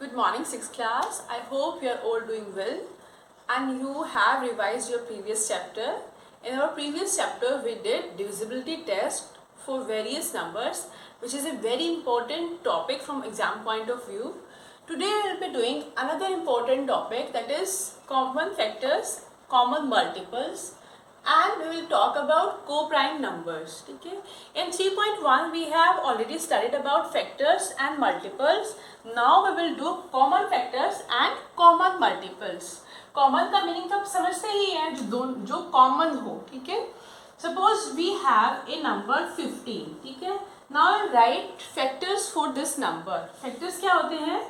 Good morning, 6th class. I hope you are all doing well and you have revised your previous chapter. In our previous chapter, we did divisibility test for various numbers, which is a very important topic from exam point of view. Today, we will be doing another important topic, that is common factors, common multiples, and we will talk about co-prime numbers. Okay? In 3.1 we have already studied about factors and multiples. Now we will do common factors and common multiples. Common का meaning तो आप समझते ही हैं, जो common हो. ठीक है? Suppose we have a number 15. ठीक है? Now I write factors for this number. Factors क्या होते हैं?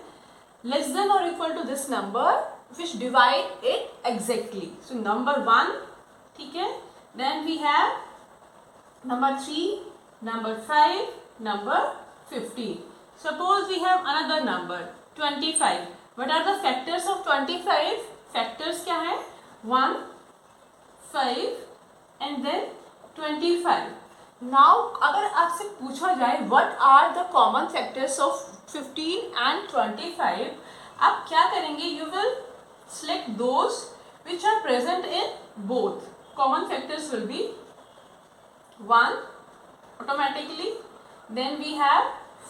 Less than or equal to this number which divide it exactly. So number 1. ठीक है, then we have number 3, number 5, number 15. Suppose we have another number 25. What are the factors of 25? Factors क्या है? 1, 5 and then 25. Now अगर आपसे पूछा जाए what are the common factors of 15 and 25, आप क्या करेंगे? You will select those which are present in both. Common factors will be 1 automatically, then we have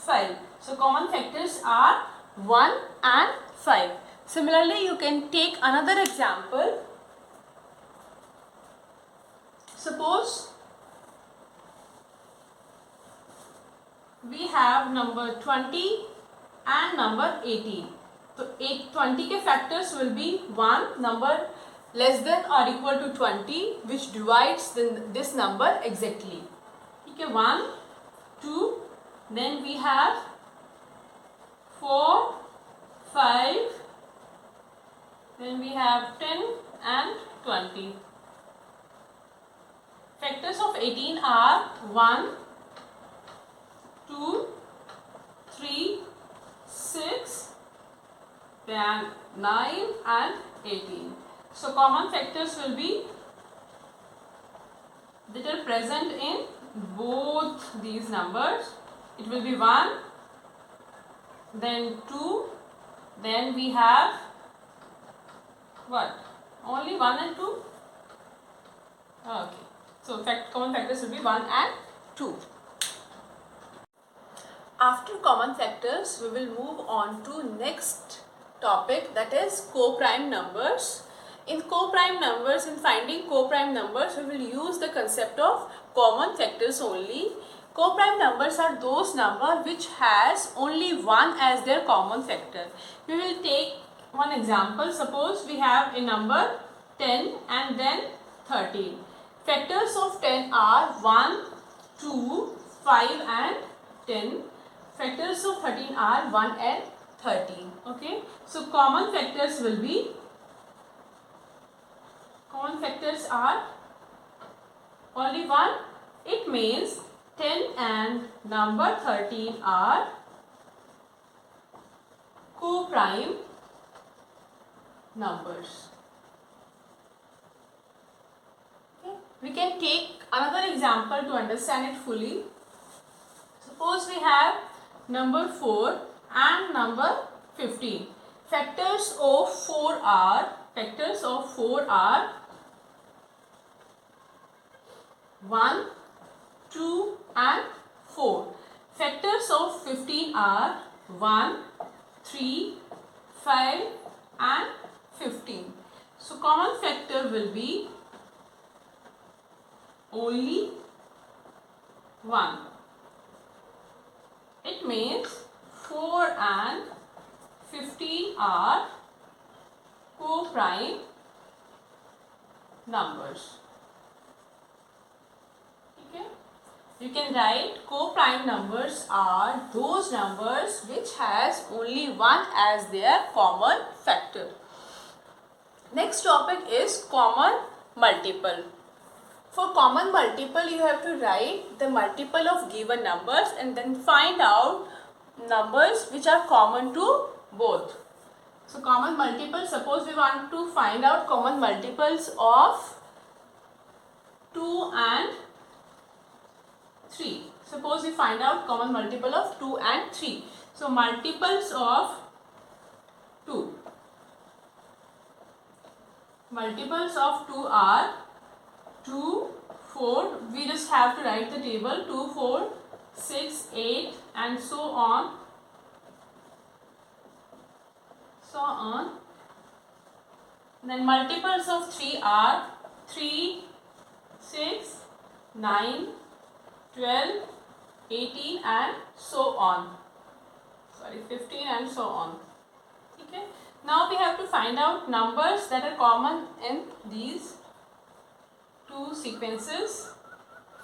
5. So common factors are 1 and 5. Similarly, you can take another example. Suppose we have number 20 and number 18. So 20 के factors will be 1 number less than or equal to 20 which divides this number exactly. Okay, 1, 2, then we have 4, 5, then we have 10 and 20. Factors of 18 are 1, 2, 3, 6, then 9 and 18. So common factors will be that are present in both these numbers. It will be 1, then 2, then we have what? Only 1 and 2? Okay. So common factors will be 1 and 2. After common factors, we will move on to next topic, that is co-prime numbers. In co-prime numbers, in finding co-prime numbers, we will use the concept of common factors only. Co-prime numbers are those numbers which has only one as their common factor. We will take one example. Suppose we have a number 10 and then 13. Factors of 10 are 1, 2, 5 and 10. Factors of 13 are 1 and 13. Okay. So common factors will be, common factors are only 1. It means 10 and number 13 are co-prime numbers. Okay. We can take another example to understand it fully. Suppose we have number 4 and number 15. Factors of 4 are 1, 2 and 4. Factors of 15 are 1, 3, 5 and 15. So common factor will be only 1. It means 4 and 15 are co-prime numbers. Okay? You can write co-prime numbers are those numbers which has only one as their common factor. Next topic is common multiple. For common multiple, you have to write the multiple of given numbers and then find out numbers which are common to both. So common multiple, suppose we want to find out common multiples of 2 and 3. Suppose we find out common multiple of 2 and 3. So multiples of 2. Multiples of 2 are 2, 4. We just have to write the table 2, 4, 6, 8 and so on. Then multiples of 3 are 3, 6, 9, 12, 18 and so on. 15 and so on. Okay. Now we have to find out numbers that are common in these two sequences.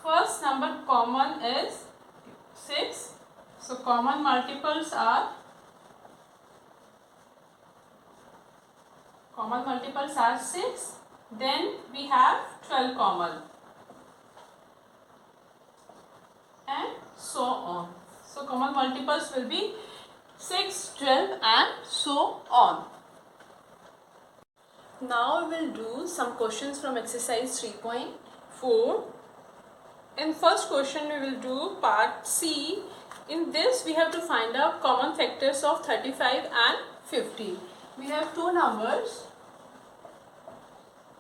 First number common is 6. So common multiples are 6. Then we have 12 common and so on. So common multiples will be 6, 12 and so on. Now we will do some questions from exercise 3.4. In first question we will do part C. In this we have to find out common factors of 35 and 50. We have two numbers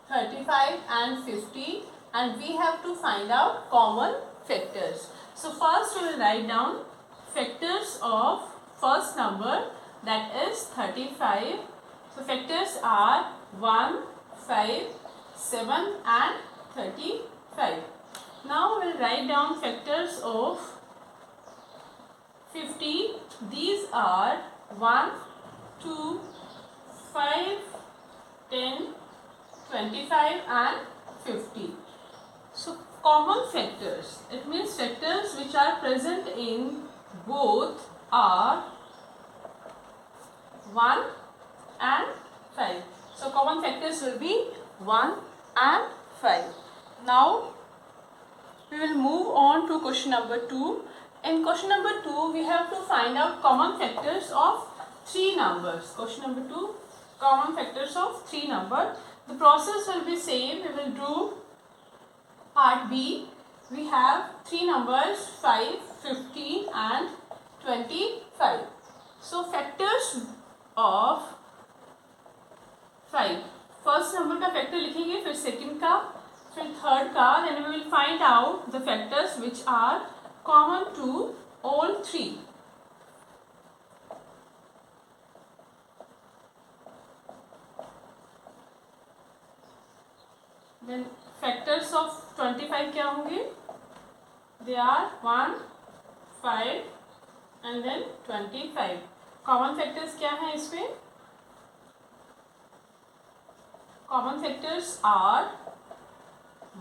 35 and 50 and we have to find out common factors. So first we will write down factors of first number, that is 35. So factors are 1, 5, 7 and 35. Now we will write down factors of 50. These are 1, 2, 5, 10, 25 and 50. So common factors, it means factors which are present in both are 1 and 5. So common factors will be 1 and 5. Now we will move on to question number 2. In question number 2 we have to find out common factors of 3 numbers. Question number 2, common factors of 3 numbers. The process will be same. We will do part B. We have 3 numbers 5, 15 and 25. So factors of 5. First number का factor लिखेंगे, फिर second का, फिर third का. Then we will find out the factors which are common to all 3. Then factors of 25 क्या होंगे? They are 1, 5 and then 25. Common factors क्या हैं इसमें? Common factors are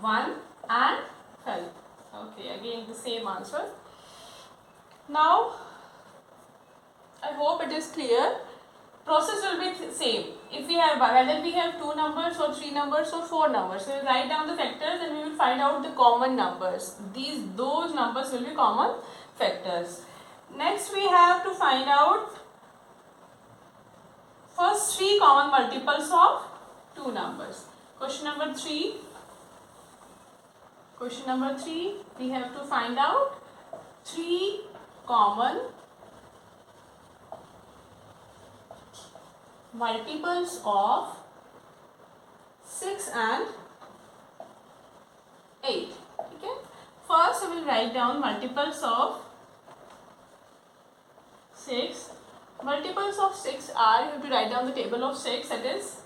1 and 5. Okay, again the same answer. Now I hope it is clear. Process will be same. If we have, whether we have 2 numbers or 3 numbers or 4 numbers, we will write down the factors and we will find out the common numbers. Those numbers will be common factors. Next we have to find out first 3 common multiples of 2 numbers. Question number 3. Question number 3, we have to find out 3 common multiples of 6 and 8. Okay. First we will write down multiples of 6. Multiples of 6 are, you have to write down the table of 6, that is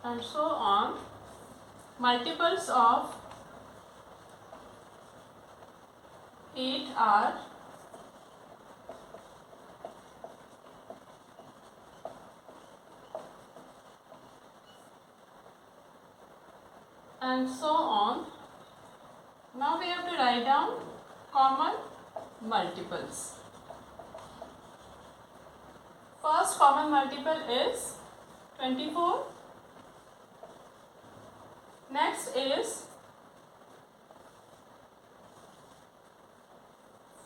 and so on. Multiples of 8 are and so on. Now we have to write down common multiples. First common multiple is 24. Next is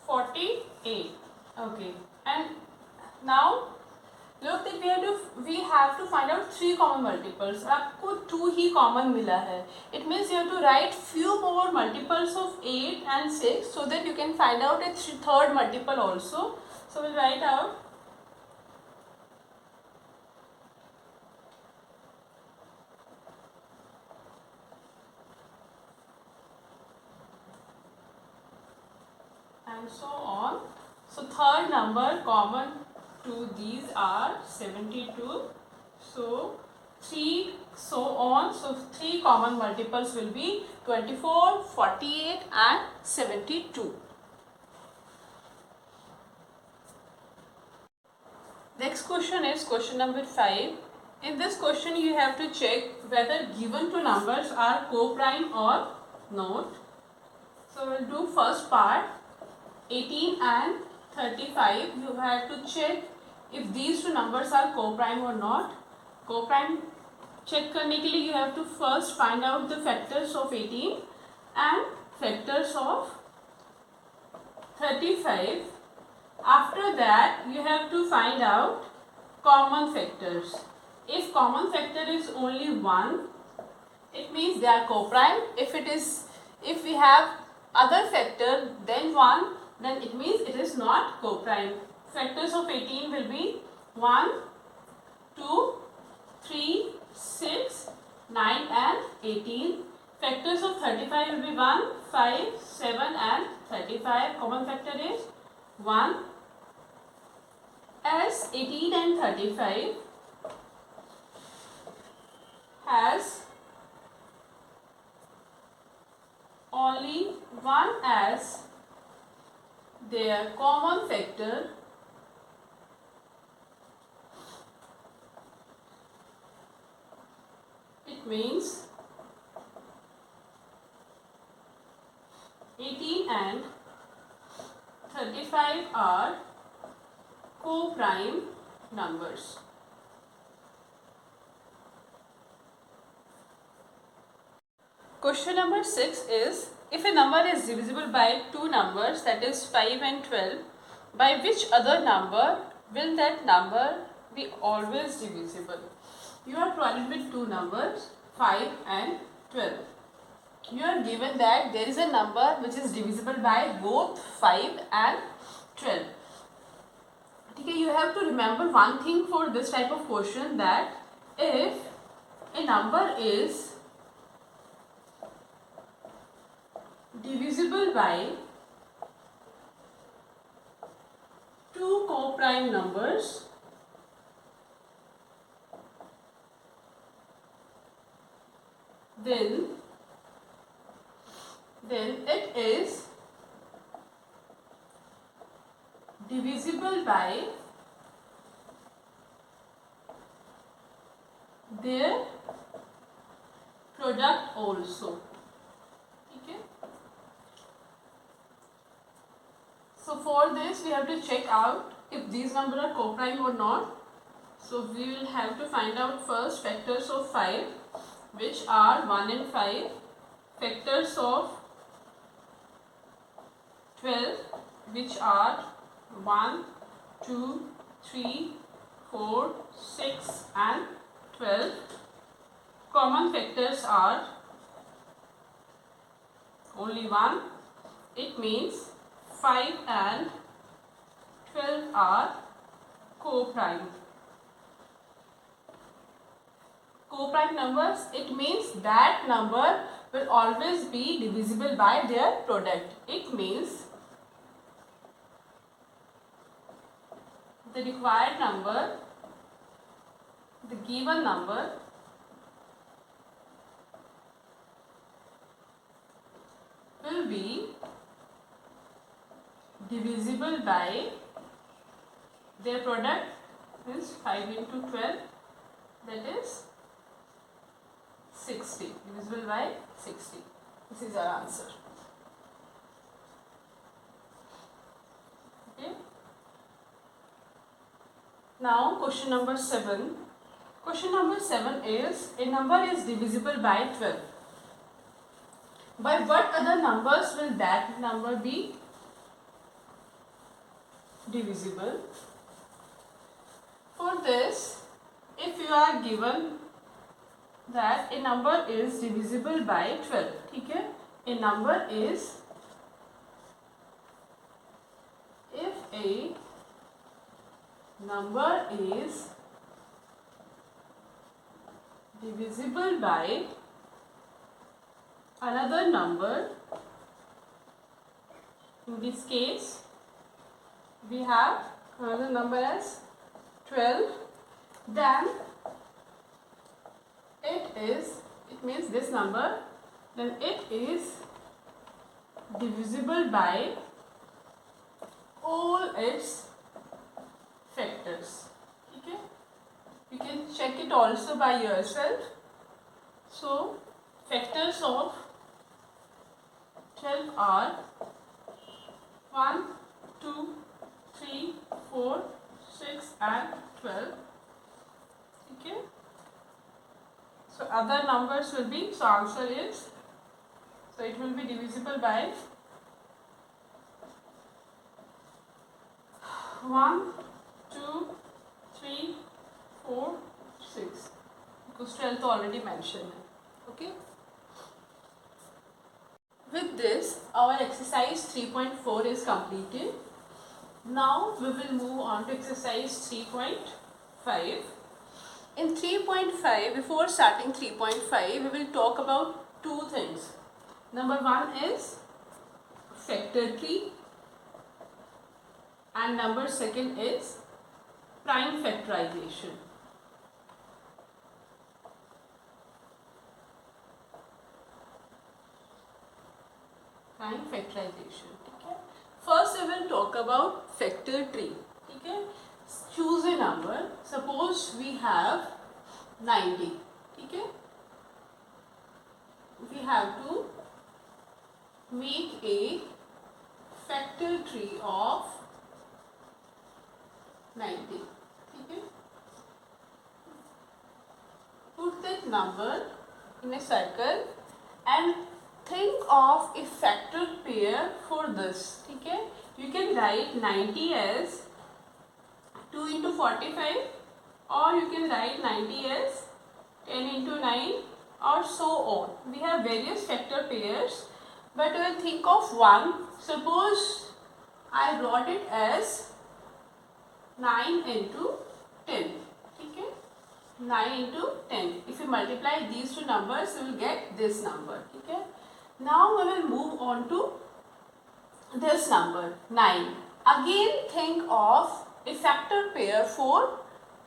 40. 8. Okay, and now look that we have to find out 3 common multiples. आपको 2 ही common मिला है. It means you have to write few more multiples of 8 and 6 so that you can find out a third multiple also. So we'll write out and so on. So third number common to these are 72. So 3 so on. So 3 common multiples will be 24, 48 and 72. Next question is question number 5. In this question you have to check whether given two numbers are co-prime or not. So we'll do first part. 18 and 35, you have to check if these two numbers are co-prime or not. Co-prime check करने के लिए you have to first find out the factors of 18 and factors of 35. After that you have to find out common factors. If common factor is only 1, it means they are co-prime. If we have other factor than 1, then it means it is not co-prime. Factors of 18 will be 1, 2, 3, 6, 9 and 18. Factors of 35 will be 1, 5, 7 and 35. Common factor is 1. As 18 and 35 has only 1 as their common factor, it means 18 and 35 are co-prime numbers. Question number 6 is, if a number is divisible by two numbers, that is 5 and 12, by which other number will that number be always divisible? You are provided with two numbers, 5 and 12. You are given that there is a number which is divisible by both 5 and 12. Okay, you have to remember one thing for this type of question, that if a number is divisible by two co-prime numbers, then it is divisible by their product also. Okay. So for this we have to check out if these numbers are co-prime or not. So we will have to find out first factors of 5, which are 1 and 5, factors of 12, which are 1, 2, 3, 4, 6 and 12. Common factors are only 1. It means 5 and 12 are co-prime. Co-prime numbers, it means that number will always be divisible by their product. It means the required number, the given number, will be divisible by their product, means 5 into 12, that is 60, divisible by 60. This is our answer. Okay. Now question number 7. Question number 7 is, a number is divisible by 12. By what other numbers will that number be divisible. For this, if you are given that a number is divisible by 12, ठीक है, a number is, if a number is divisible by another number, in this case we have another number as 12, then it means this number, then it is divisible by all its factors. Okay, you can check it also by yourself. So factors of 12 are 1, 2, 3, 4, 6 and 12. Okay, so other numbers will be, so answer is, so it will be divisible by 1, 2, 3, 4, 6, because 12 तो already mentioned है. Okay. With this, our exercise 3.4 is completed. Now we will move on to exercise 3.5. In 3.5, before starting 3.5, we will talk about two things. Number one is factor tree, and number second is prime factorization. Prime factorization. Okay. First we will talk about factor tree. Okay. Choose a number. Suppose we have 90. Okay. We have to make a factor tree of 90. Okay. Put that number in a circle and think of a factor pair for this. Okay. You can write 90 as 2 into 45, or you can write 90 as 10 into 9, or so on. We have various factor pairs, but we will think of one. Suppose I wrote it as 9 into 10. Okay? 9 into 10. If you multiply these two numbers, you will get this number. Okay? Now we will move on to this number 9. Again think of a factor pair for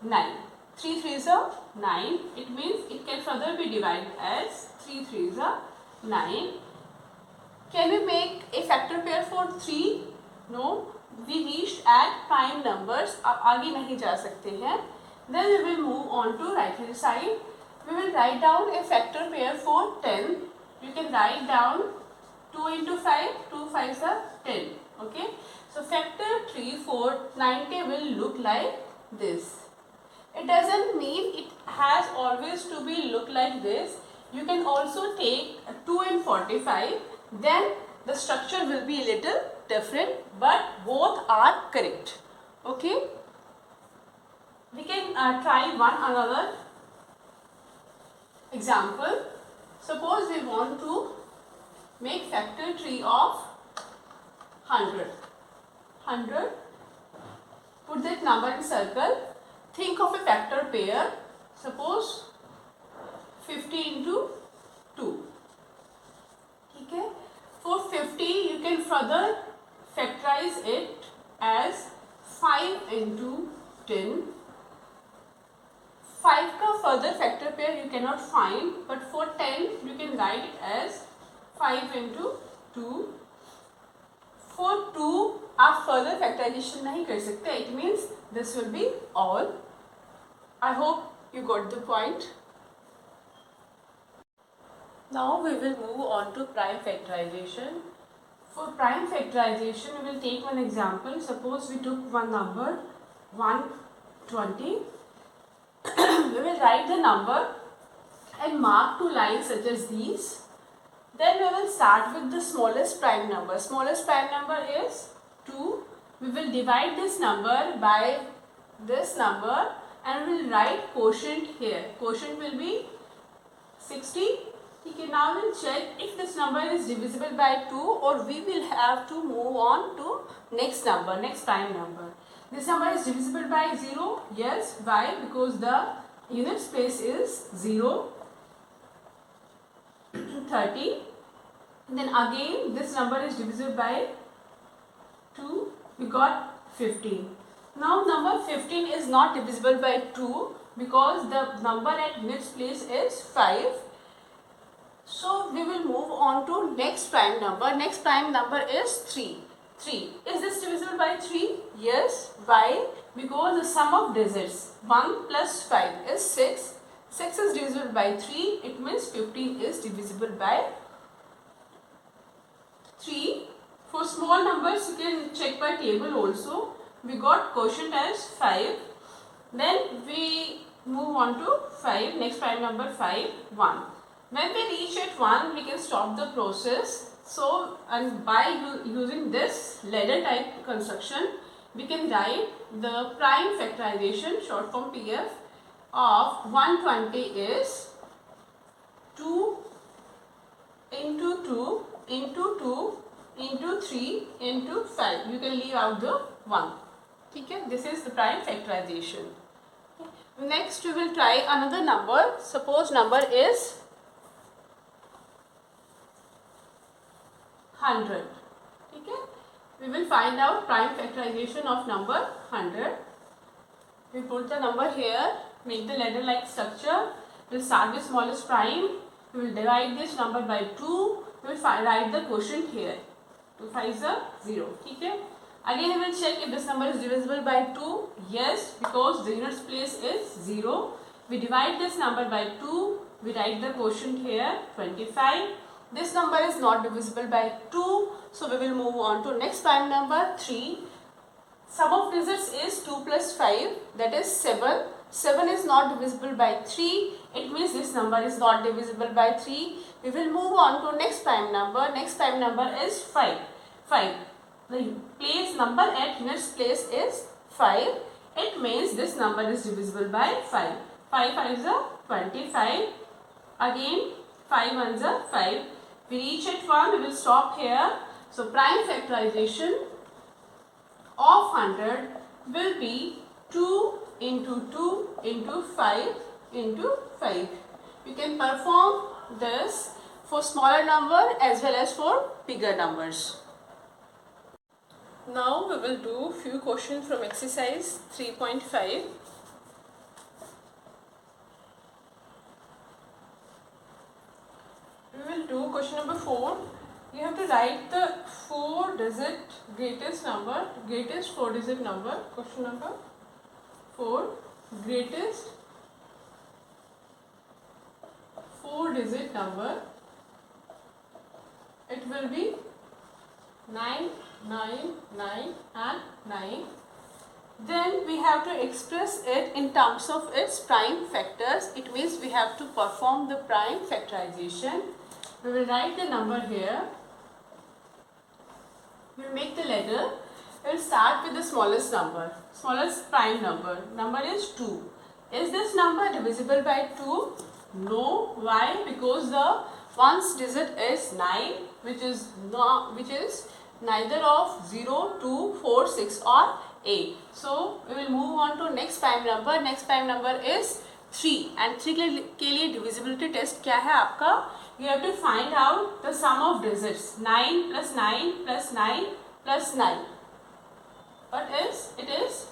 9. 3 3s are 9. It means it can further be divided as 3 3s are 9. Can we make a factor pair for 3? No. We reached at prime numbers. अब आगे नहीं जा सकते हैं. Then we will move on to right hand side. We will write down a factor pair for 10. You can write down 2 into 5. 2 5s are 10. Okay. So factor tree for 90 will look like this. It doesn't mean it has always to be look like this. You can also take 2 and 45. Then the structure will be a little different, but both are correct. Okay. We can try one another example. Suppose we want to make factor tree of 100. 100. Put that number in circle. Think of a factor pair. Suppose 50 into 2. Okay. For 50, you can further factorize it as 5 into 10. 5 का further factor pair you cannot find, but for 10 you can write it as 5 into 2. For 2 आप further factorization नहीं कर सकते. It means this will be all. I hope you got the point. Now we will move on to prime factorization. For prime factorization, we will take one example. Suppose we took one number 120. We will write the number and mark two lines such as these. Then we will start with the smallest prime number. Smallest prime number is 2. we will divide this number by this number and we will write quotient here. Quotient will be 60. Okay, now we'll check if this number is divisible by 2 or we will have to move on to next number, next prime number. This number is divisible by 0. Yes. Why? Because the unit place is 0. 30. Then again this number is divisible by 2. We got 15. Now number 15 is not divisible by 2 because the number at units place is 5. So we will move on to next prime number. Next prime number is 3. 3. Is this divisible by 3? Yes. Why? Because the sum of digits 1 plus 5 is 6. 6 is divisible by 3. It means 15 is divisible by 3. For small numbers you can check by table also. We got quotient as 5. Then we move on to 5. Next prime number 5. 1. When we reach at 1, we can stop the process. So, and by using this ladder type construction, we can write the prime factorization, short form PF, of 120 is 2 into 2 into 2 into 3 into 5. You can leave out the 1. Okay? This is the prime factorization. Next, we will try another number. Suppose number is 100. Okay? We will find out prime factorization of number 100. We put the number here, make the ladder like structure. We will start with smallest prime. We will divide this number by 2. We will write the quotient here. 2 5 is 0. Okay? Again we will check if this number is divisible by 2. Yes, because the units place is 0. We divide this number by 2. We write the quotient here 25. This number is not divisible by 2. So we will move on to next prime number 3. Sum of digits is 2 plus 5, that is 7. 7 is not divisible by 3. It means this number is not divisible by 3. We will move on to next prime number. Next prime number is 5. 5. The place number at units place is 5. It means this number is divisible by 5. 5 5 is 25. Again 5 1 is 5. We reach at 1, we will stop here. So prime factorization of 100 will be 2 into 2 into 5 into 5. You can perform this for smaller number as well as for bigger numbers. Now we will do few questions from exercise 3.5. We will do question number 4. You have to write the 4-digit greatest number, greatest 4-digit number. Question number 4, greatest 4-digit number. It will be 9, 9, 9 and 9. Then we have to express it in terms of its prime factors. It means we have to perform the prime factorization. We will write the number here. We will make the ladder. We will start with the smallest number, smallest prime number. Number is 2. Is this number divisible by 2? No. Why? Because the ones digit is 9, which is neither of 0, 2, 4, 6 or 8. So we will move on to next prime number. Next prime number is 3 and 3 के लिए divisibility test क्या है आपका? You have to find out the sum of digits 9 plus 9 plus 9 plus 9. What is? It is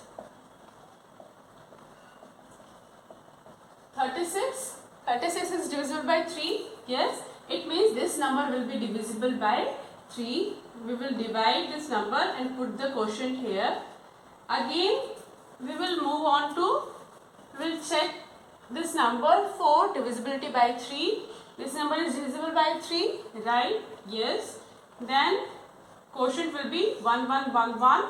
36. 36 is divisible by 3. Yes. It means this number will be divisible by 3. We will divide this number and put the quotient here. Again, we will move on to, we will check this number 4 divisibility by 3. This number is divisible by 3, right? Yes. Then quotient will be 1 1 1 1.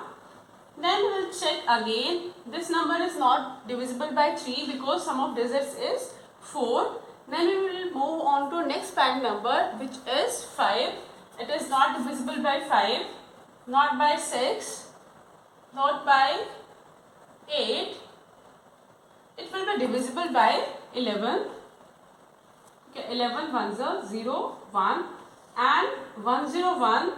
Then we will check again. This number is not divisible by 3 because sum of digits is 4. Then we will move on to next prime number, which is 5. It is not divisible by 5, not by 6, not by 8, it will be divisible by 11. Okay, 11 ones are 0, 1, and 101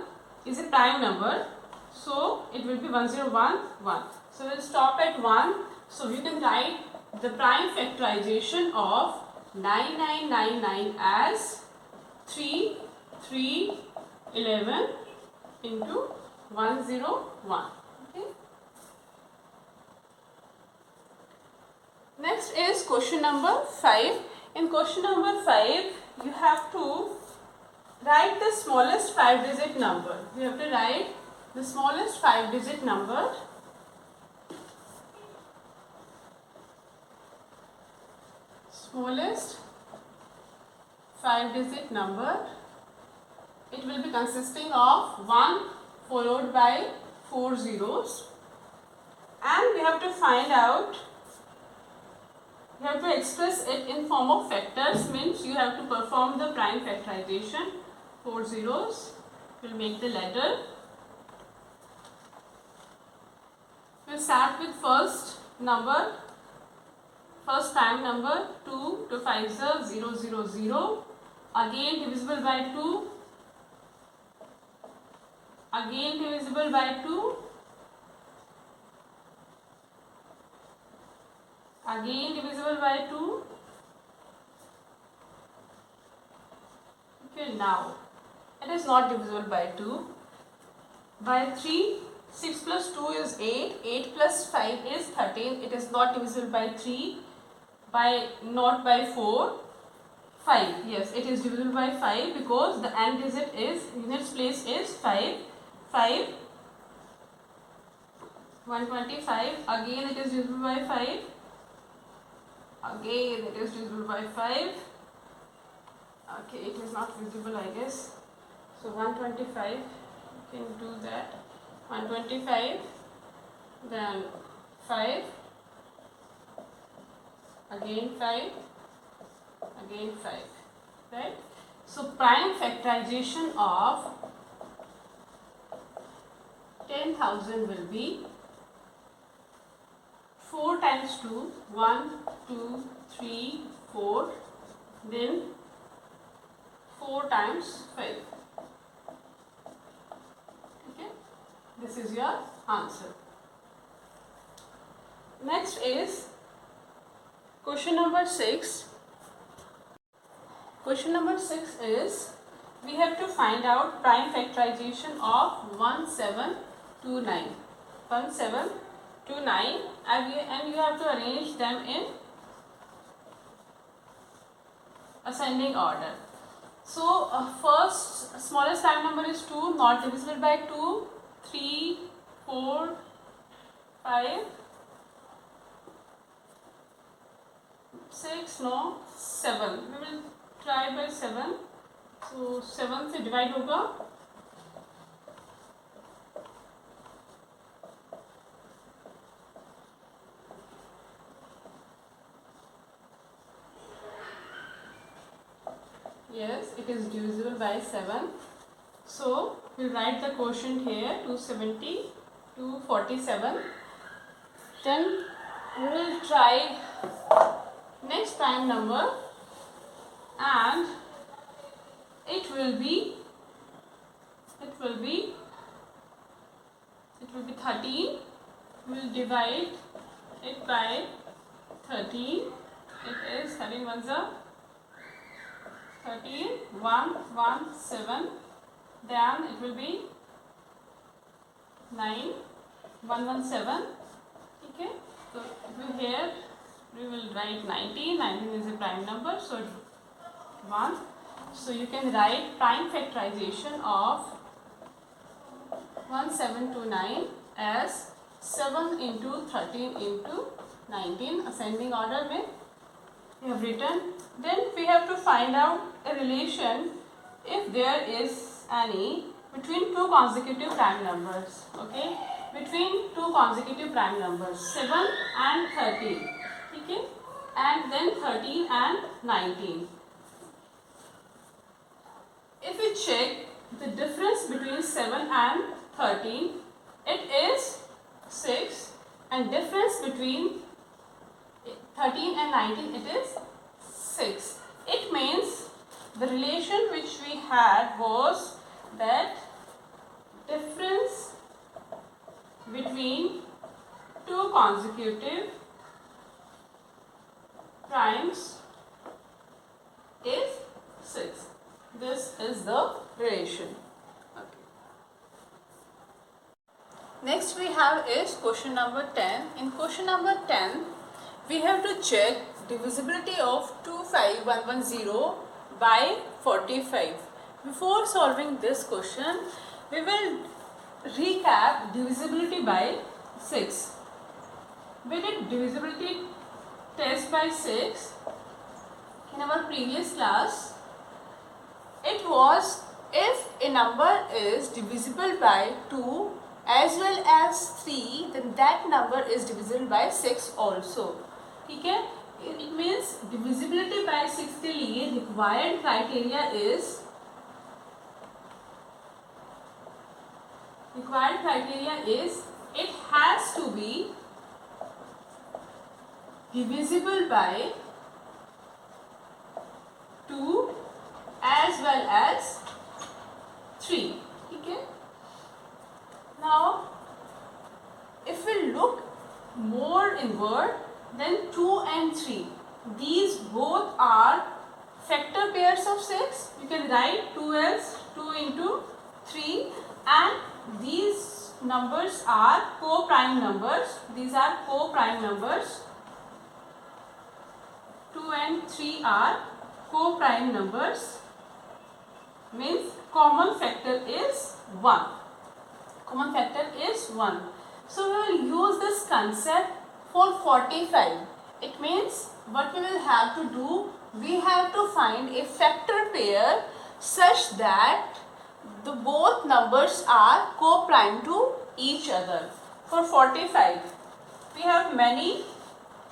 is a prime number, so it will be 101, 1. So we'll stop at 1. So you can write the prime factorization of 9999 as 3, 3, 11 into 101. Okay. Next is question number 5. In question number 5, you have to write the smallest 5-digit number. You have to write the smallest 5-digit number. Smallest 5-digit number. It will be consisting of 1 followed by 4 zeros. And we have to find out, you have to express it in form of factors, means you have to perform the prime factorization. 4 zeros will make the letter. We'll start with first number, first prime number 2, 2 5s are 0, 0, 0. Again divisible by 2. Again divisible by 2. Again divisible by 2. Okay, now it is not divisible by 2. By 3, 6 plus 2 is 8, 8 plus 5 is 13. It is not divisible by 3, not by 4. 5, yes, it is divisible by 5 because the n digit is, units place is 5. 5, 125, again it is divisible by 5. Again it is divisible by 5. Okay, it is not visible, I guess. So 125, you can do that. 125, then 5, again 5, again 5, right? So prime factorization of 10,000 will be 4 times 2, 1, 2, 3, 4, then 4 times 5. Okay, this is your answer. Next is question number 6. Question number 6 is, we have to find out prime factorization of 1729. 1729, and you have to arrange them in ascending order. So first smallest prime number is 2, not divisible by 2, 3, 4, 5, 6, no, 7. We will try by 7. So 7 से divide होगा. Yes, it is divisible by 7. So we write the quotient here, 270, 247. Then we will try next prime number, and it will be 13. We will divide it by 13. It is 13 ones are 13, 1, 1, 7. Then it will be 9, 1, 1, 7. Okay, so here we will write 19. 19 is a prime number, so 1. So you can write prime factorization of 1729 as 7 into 13 into 19, ascending order में we have written. Then we have to find out a relation, if there is any, between two consecutive prime numbers. Okay, between two consecutive prime numbers, 7 and 13. Okay, and then 13 and 19. If we check the difference between 7 and 13, it is 6. and difference between 13 and 19, it is 6. It means the relation which we had was that difference between two consecutive primes is 6. This is the relation. Okay. Next we have is question number 10. In question number 10, we have to check divisibility of 25110 by 45. Before solving this question, we will recap divisibility by 6. We did divisibility test by 6 in our previous class. It was if a number is divisible by 2 as well as 3, then that number is divisible by 6 also. ठीक है? It means divisibility by 6 के लिए required criteria is it has to be divisible by 2 as well as 3. Okay. Now, if we look more inward, then 2 and 3, these both are factor pairs of 6. You can write 2 as 2 into 3, and these numbers are co-prime numbers. These are co-prime numbers. 2 and 3 are co-prime numbers. Means common factor is 1. Common factor is 1. So we will use this concept for 45. It means what we will have to do, we have to find a factor pair such that the both numbers are co-prime to each other. For 45, we have many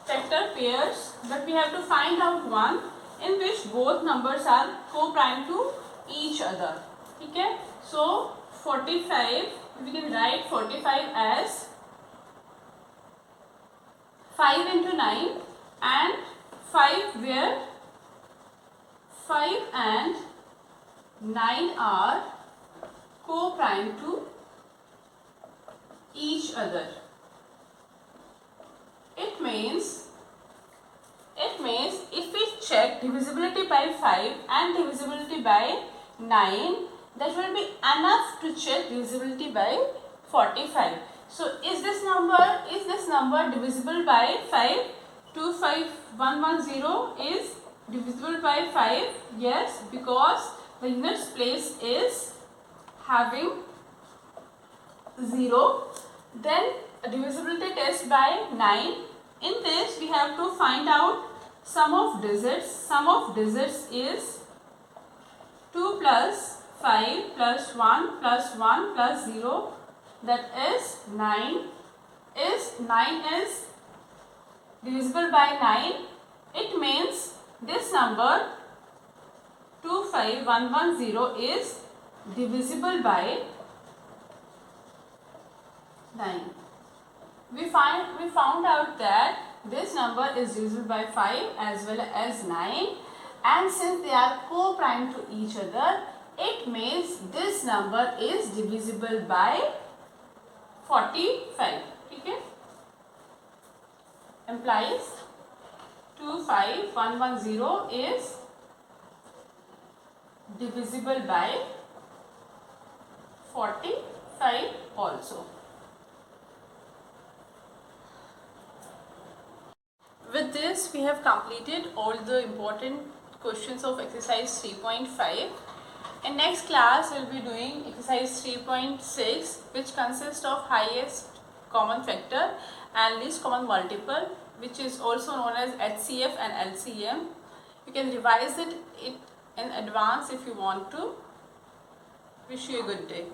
factor pairs, but we have to find out one in which both numbers are co-prime to each other. Okay? So 45, we can write 45 as 5 into 9 and 5 where 5 and 9 are co-prime to each other. It means if we check divisibility by 5 and divisibility by 9, that will be enough to check divisibility by 45. So is this number divisible by 5? 25110 is divisible by 5. Yes, because the units place is having 0. Then a divisibility test by 9. In this we have to find out sum of digits. Sum of digits is 2 plus 5 plus 1 plus 1 plus 0, that is 9. Is 9 is divisible by 9. It means this number 25110 is divisible by 9. We found out that this number is divisible by 5 as well as 9, and since they are co-prime to each other, it means this number is divisible by 45. Okay? Implies 25110 is divisible by 45 also. With this, we have completed all the important questions of exercise 3.5. In next class, we will be doing exercise 3.6, which consists of highest common factor and least common multiple, which is also known as HCF and LCM. You can revise it in advance if you want to. Wish you a good day.